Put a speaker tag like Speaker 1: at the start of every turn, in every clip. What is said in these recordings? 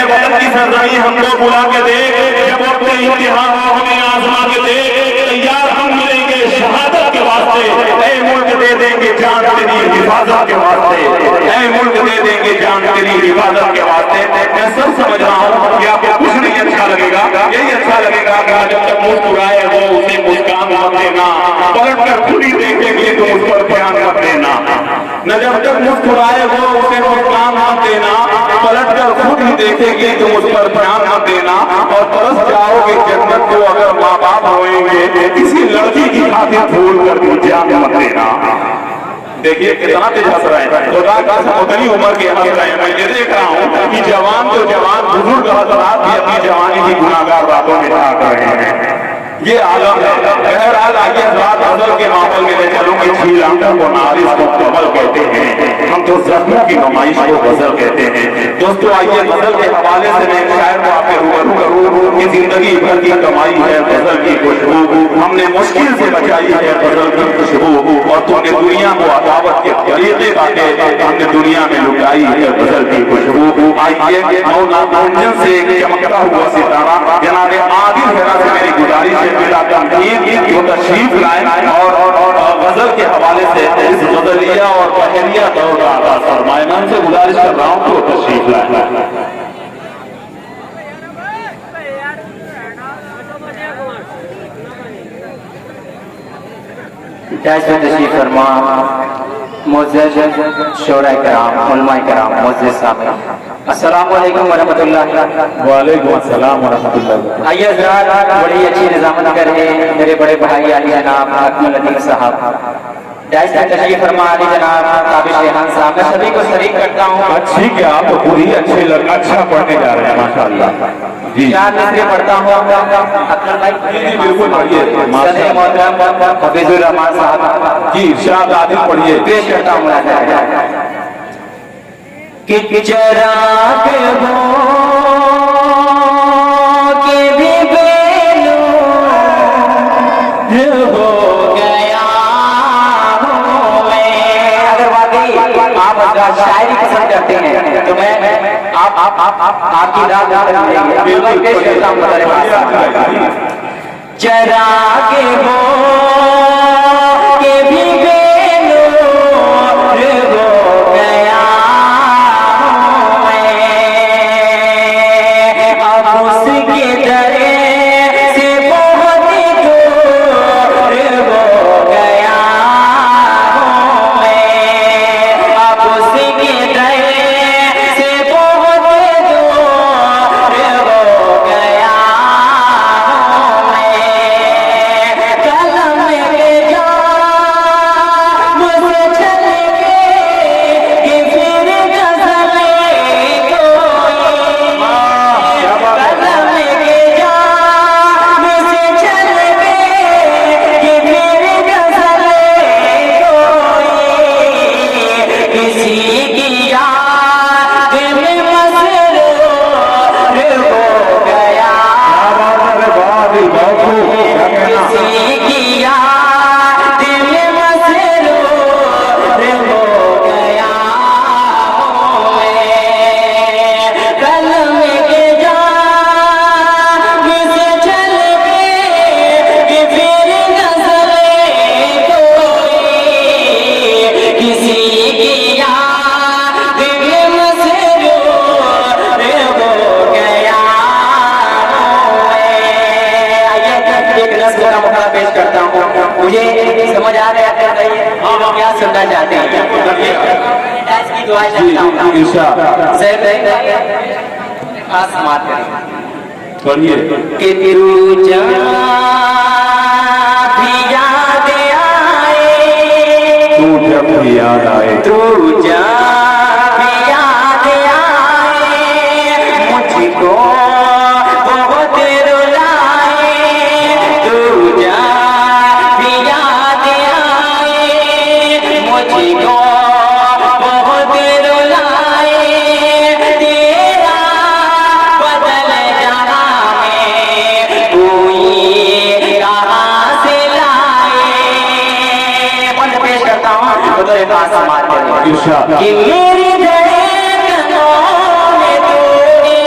Speaker 1: वतन की सरजमी हमको बुला के दे, जब अपने इम्तिहान हो हमें आजमा के दे, तैयार हम मिलेंगे शहादत के वास्ते, ऐ मुल्क दे देंगे जान तेरी हिफाजत के वास्ते, ऐ मुल्क दे देंगे जान तेरी हिफाजत के वास्ते। मैं सब समझ रहा हूँ कि आपको कुछ नहीं अच्छा लगेगा, यही अच्छा लगेगा कि जब तक मुस्कुराए वो उसे मुस्कान मत देना, पलट कर खुद ही देखेंगे तुम उस पर ध्यान मत देना। न जब तक मुस्कुराए वो उसे मुस्कान मत देना, पलट कर खुद ही देखेंगे तुम उस पर ध्यान मत देना। और तरस जाओगे जन्नत को अगर माँ बाप होएंगे, किसी लड़की की खातिर भूल कर भी जान मत देना। देखिए कितना तेज हंस रहे हैं, खुदा का उतनी उम्र के हंस रहे हैं। मैं ये देख रहा हूँ कि जवान तो जवान बुजुर्ग हजरात भी अपनी जवानी की गुनाहगार बातों में ठाक रहे हैं। ये आलम है। बहरहाल आइए रात गजल के माहौल में ले चलूंगी। श्रीलंकन को नारिस को कमल कहते हैं, हम तो जख्मों की नुमाइश को गजल कहते हैं। दोस्तों आइए गजल के हवाले से मैं शायर को आपके रूबरू करूं कि जिंदगी भर की कमाई है गजल की खुशबू, हमने मुश्किल से बचाई है गजल की खुशबू, और तुमने दुनिया को अदावत के तरीके बांटे, हमने दुनिया में लुटाई है गजल की खुशबू। आइए मौलाना से चमकता हुआ सितारा जनाब आदिल हेरा से मेरी गुजारिश है वो तशरीफ लाए और गजल के हवाले से इस गजलिया और बहरिया दौर का आगाज फरमाए। मैं उनसे गुजारिश कर रहा हूँ तो तशरीफ लाए।
Speaker 2: तशरीफ फरमा मुअज़्ज़ज़ शोराए कराम उलमाए कराम मुअज़्ज़ज़ साहब, अस्सलाम वालेकुम वरहमतुल्लाह।
Speaker 1: वालेकुम अस्सलाम वरहमतुल्लाह।
Speaker 2: आइए हज़रात बड़ी अच्छी निज़ामत कर रहे हैं मेरे बड़े भाई अली जनाब अकमल अदील साहब, डाइस में तशरीफ फरमा अली जनाब काबिश रेहान साहब। मैं सभी को शरीक करता हूँ।
Speaker 1: अच्छी क्या आप तो पूरी अच्छे लग अच्छा पढ़ने जा रहे हैं माशाअल्लाह जी।
Speaker 2: चार मिसरे पढ़ता हूँ अकमल भाई।
Speaker 1: जी बिल्कुल पढ़िए
Speaker 2: मोहतरम हफीजुर रहमान साहब
Speaker 1: जी, इरशाद आदिल पढ़िए।
Speaker 2: पेश करता हूँ कि चराग के भी बेलो हो गया हूँ मैं। अगर वाकई आप शायरी पसंद करते हैं तो मैं आपकी रात पेश करता हूँ। चराग हो के भी मुझे समझ आ रहा है क्या सुनना चाहते हैं। कि तेरू भी याद आए,
Speaker 1: तू जब भी याद आए,
Speaker 2: तू जब भी याद आए मुझको बहुत रुलाए, तू जब भी याद आए मुझको बहुत रुलाए, तेरा बदल जहाँ में कोई कहाँ से लाए। बंद पेश करता हूँ उधर पास मारते हैं कि मेरी धड़कनों में तूने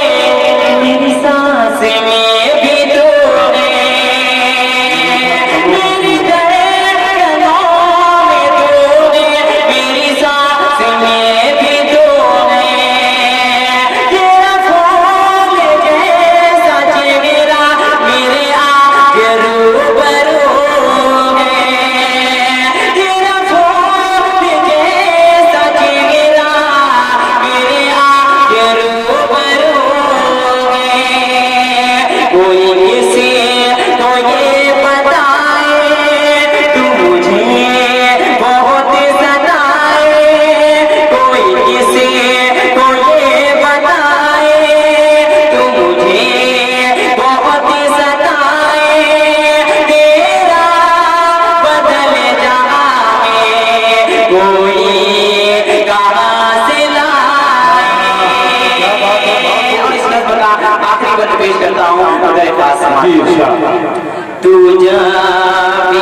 Speaker 2: कोई किसी को ये बताए तू मुझे बहुत सताए, कोई किसी को ये बताए तू मुझे बहुत सताए, तेरा बदल जाए कोई कहाँ से लाए। और इस नज़्म का आखिरी बंद पेश करता हूँ मेरे पास।
Speaker 1: जी,
Speaker 2: तू जब